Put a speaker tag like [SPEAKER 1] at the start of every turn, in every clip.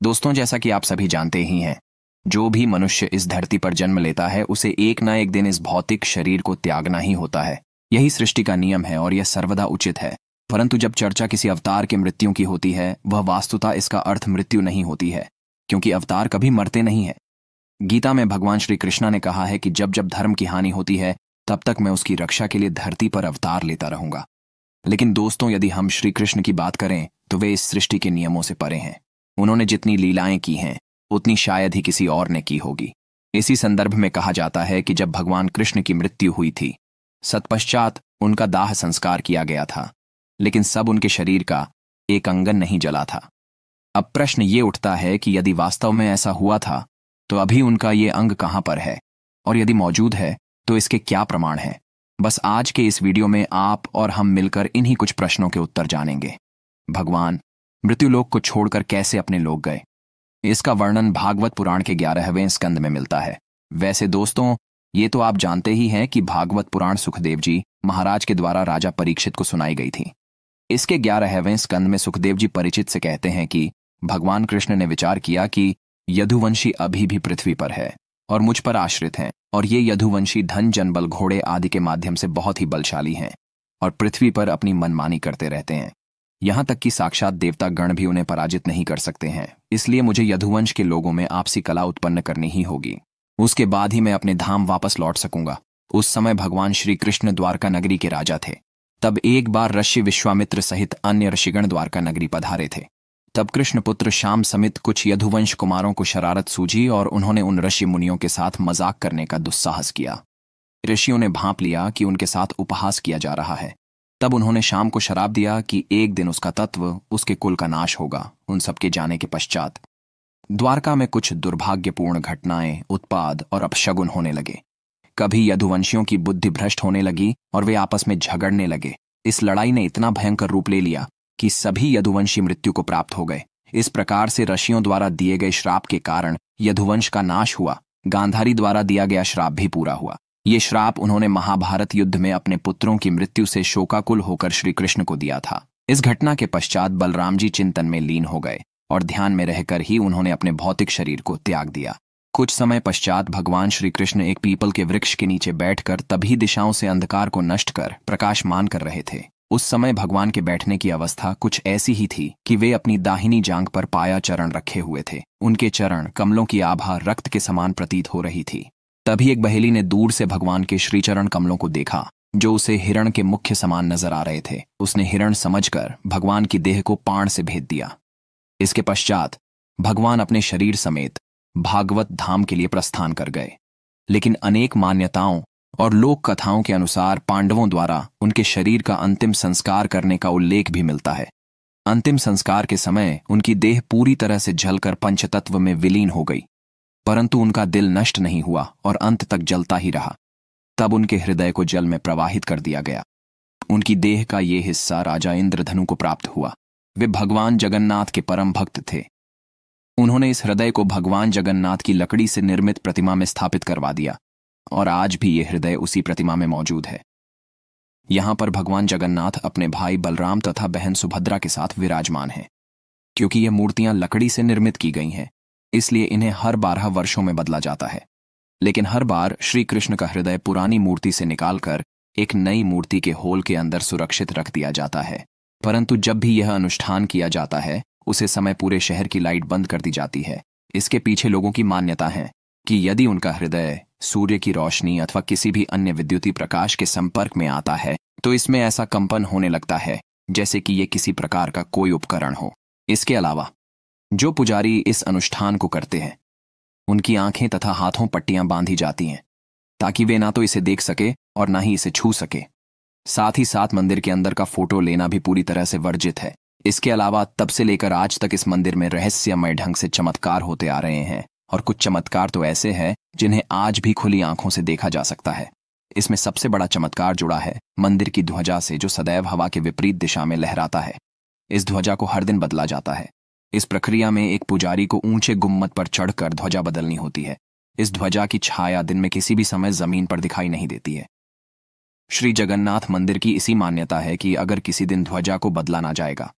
[SPEAKER 1] दोस्तों, जैसा कि आप सभी जानते ही हैं, जो भी मनुष्य इस धरती पर जन्म लेता है उसे एक ना एक दिन इस भौतिक शरीर को त्यागना ही होता है। यही सृष्टि का नियम है और यह सर्वदा उचित है। परंतु जब चर्चा किसी अवतार के मृत्यु की होती है, वह वास्तुतः इसका अर्थ मृत्यु नहीं होती है, क्योंकि अवतार कभी मरते नहीं है। गीता में भगवान श्री कृष्णा ने कहा है कि जब जब धर्म की हानि होती है तब तक मैं उसकी रक्षा के लिए धरती पर अवतार लेता रहूंगा। लेकिन दोस्तों, यदि हम श्री कृष्ण की बात करें तो वे इस सृष्टि के नियमों से परे हैं। उन्होंने जितनी लीलाएं की हैं उतनी शायद ही किसी और ने की होगी। इसी संदर्भ में कहा जाता है कि जब भगवान कृष्ण की मृत्यु हुई थी, तत्पश्चात उनका दाह संस्कार किया गया था, लेकिन सब उनके शरीर का एक अंगन नहीं जला था। अब प्रश्न ये उठता है कि यदि वास्तव में ऐसा हुआ था तो अभी उनका ये अंग कहां पर है, और यदि मौजूद है तो इसके क्या प्रमाण हैं। बस आज के इस वीडियो में आप और हम मिलकर इन्हीं कुछ प्रश्नों के उत्तर जानेंगे। भगवान मृत्युलोक को छोड़कर कैसे अपने लोक गए, इसका वर्णन भागवत पुराण के 11वें स्कंद में मिलता है। वैसे दोस्तों, ये तो आप जानते ही हैं कि भागवत पुराण सुखदेव जी महाराज के द्वारा राजा परीक्षित को सुनाई गई थी। इसके 11वें स्कंद में सुखदेव जी परिचित से कहते हैं कि भगवान कृष्ण ने विचार किया कि यदुवंशी अभी भी पृथ्वी पर है और मुझ पर आश्रित हैं, और ये यदुवंशी धन, जनबल, घोड़े आदि के माध्यम से बहुत ही बलशाली हैं और पृथ्वी पर अपनी मनमानी करते रहते हैं। यहां तक कि साक्षात देवता गण भी उन्हें पराजित नहीं कर सकते हैं। इसलिए मुझे यदुवंश के लोगों में आपसी कला उत्पन्न करनी ही होगी। उसके बाद ही मैं अपने धाम वापस लौट सकूंगा। उस समय भगवान श्री कृष्ण द्वारका नगरी के राजा थे। तब एक बार ऋषि विश्वामित्र सहित अन्य ऋषिगण द्वारका नगरी पधारे थे। तब कृष्ण पुत्र श्याम समेत कुछ यदुवंश कुमारों को शरारत सूझी और उन्होंने उन ऋषि मुनियों के साथ मजाक करने का दुस्साहस किया। ऋषियों ने भांप लिया कि उनके साथ उपहास किया जा रहा है। तब उन्होंने शाम को शराप दिया कि एक दिन उसका तत्व, उसके कुल का नाश होगा। उन सबके जाने के पश्चात द्वारका में कुछ दुर्भाग्यपूर्ण घटनाएं, उत्पाद और अपशगुन होने लगे। कभी यदुवंशियों की बुद्धि भ्रष्ट होने लगी और वे आपस में झगड़ने लगे। इस लड़ाई ने इतना भयंकर रूप ले लिया कि सभी यदुवंशी मृत्यु को प्राप्त हो गए। इस प्रकार से ऋषियों द्वारा दिए गए श्राप के कारण यदुवंश का नाश हुआ। गांधारी द्वारा दिया गया श्राप भी पूरा हुआ। ये श्राप उन्होंने महाभारत युद्ध में अपने पुत्रों की मृत्यु से शोकाकुल होकर श्री कृष्ण को दिया था। इस घटना के पश्चात बलराम जी चिंतन में लीन हो गए और ध्यान में रहकर ही उन्होंने अपने भौतिक शरीर को त्याग दिया। कुछ समय पश्चात भगवान श्री कृष्ण एक पीपल के वृक्ष के नीचे बैठकर तभी दिशाओं से अंधकार को नष्ट कर प्रकाशमान कर रहे थे। उस समय भगवान के बैठने की अवस्था कुछ ऐसी ही थी कि वे अपनी दाहिनी जांघ पर पाया चरण रखे हुए थे। उनके चरण कमलों की आभा रक्त के समान प्रतीत हो रही थी। तभी एक बहेली ने दूर से भगवान के श्रीचरण कमलों को देखा, जो उसे हिरण के मुख्य समान नजर आ रहे थे। उसने हिरण समझकर भगवान की देह को पाण से भेद दिया। इसके पश्चात भगवान अपने शरीर समेत भागवत धाम के लिए प्रस्थान कर गए। लेकिन अनेक मान्यताओं और लोक कथाओं के अनुसार पांडवों द्वारा उनके शरीर का अंतिम संस्कार करने का उल्लेख भी मिलता है। अंतिम संस्कार के समय उनकी देह पूरी तरह से जलकर पंचतत्व में विलीन हो गई, परंतु उनका दिल नष्ट नहीं हुआ और अंत तक जलता ही रहा। तब उनके हृदय को जल में प्रवाहित कर दिया गया। उनकी देह का ये हिस्सा राजा इंद्रधनु को प्राप्त हुआ। वे भगवान जगन्नाथ के परम भक्त थे। उन्होंने इस हृदय को भगवान जगन्नाथ की लकड़ी से निर्मित प्रतिमा में स्थापित करवा दिया और आज भी ये हृदय उसी प्रतिमा में मौजूद है। यहां पर भगवान जगन्नाथ अपने भाई बलराम तथा बहन सुभद्रा के साथ विराजमान हैं। क्योंकि ये मूर्तियां लकड़ी से निर्मित की गई हैं, इसलिए इन्हें हर 12 वर्षों में बदला जाता है। लेकिन हर बार श्री कृष्ण का हृदय पुरानी मूर्ति से निकालकर एक नई मूर्ति के होल के अंदर सुरक्षित रख दिया जाता है। परंतु जब भी यह अनुष्ठान किया जाता है, उसे समय पूरे शहर की लाइट बंद कर दी जाती है। इसके पीछे लोगों की मान्यता है कि यदि उनका हृदय सूर्य की रोशनी अथवा किसी भी अन्य विद्युतीय प्रकाश के संपर्क में आता है तो इसमें ऐसा कंपन होने लगता है जैसे कि ये किसी प्रकार का कोई उपकरण हो। इसके अलावा जो पुजारी इस अनुष्ठान को करते हैं, उनकी आंखें तथा हाथों पट्टियां बांधी जाती हैं ताकि वे ना तो इसे देख सके और ना ही इसे छू सके। साथ ही साथ मंदिर के अंदर का फोटो लेना भी पूरी तरह से वर्जित है। इसके अलावा तब से लेकर आज तक इस मंदिर में रहस्यमय ढंग से चमत्कार होते आ रहे हैं, और कुछ चमत्कार तो ऐसे हैं जिन्हें आज भी खुली आंखों से देखा जा सकता है। इसमें सबसे बड़ा चमत्कार जुड़ा है मंदिर की ध्वजा से, जो सदैव हवा के विपरीत दिशा में लहराता है। इस ध्वजा को हर दिन बदला जाता है। इस प्रक्रिया में एक पुजारी को ऊंचे गुम्मद पर चढ़कर ध्वजा बदलनी होती है। इस ध्वजा की छाया दिन में किसी भी समय जमीन पर दिखाई नहीं देती है। श्री जगन्नाथ मंदिर की इसी मान्यता है कि अगर किसी दिन ध्वजा को बदला ना जाएगा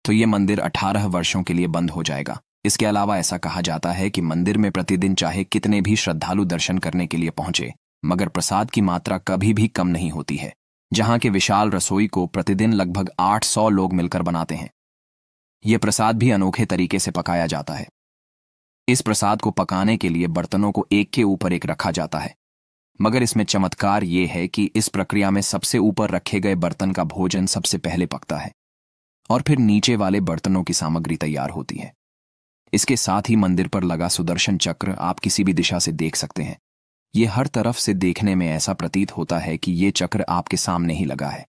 [SPEAKER 1] तो ये मंदिर 18 वर्षों के लिए बंद हो जाएगा। इसके अलावा ऐसा कहा जाता है कि मंदिर में प्रतिदिन चाहे कितने भी श्रद्धालु दर्शन करने के लिए पहुंचे, मगर प्रसाद की मात्रा कभी भी कम नहीं होती है। जहां के विशाल रसोई को प्रतिदिन लगभग 800 लोग मिलकर बनाते हैं। यह प्रसाद भी अनोखे तरीके से पकाया जाता है। इस प्रसाद को पकाने के लिए बर्तनों को एक के ऊपर एक रखा जाता है, मगर इसमें चमत्कार ये है कि इस प्रक्रिया में सबसे ऊपर रखे गए बर्तन का भोजन सबसे पहले पकता है और फिर नीचे वाले बर्तनों की सामग्री तैयार होती है। इसके साथ ही मंदिर पर लगा सुदर्शन चक्र आप किसी भी दिशा से देख सकते हैं। ये हर तरफ से देखने में ऐसा प्रतीत होता है कि ये चक्र आपके सामने ही लगा है।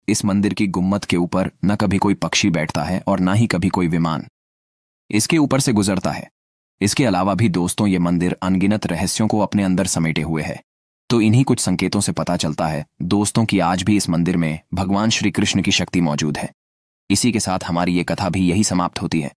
[SPEAKER 1] इस मंदिर की गुम्मद के ऊपर न कभी कोई पक्षी बैठता है और न ही कभी कोई विमान इसके ऊपर से गुजरता है। इसके अलावा भी दोस्तों, ये मंदिर अनगिनत रहस्यों को अपने अंदर समेटे हुए है। तो इन्हीं कुछ संकेतों से पता चलता है दोस्तों कि आज भी इस मंदिर में भगवान श्री कृष्ण की शक्ति मौजूद है। इसी के साथ हमारी ये कथा भी यही समाप्त होती है।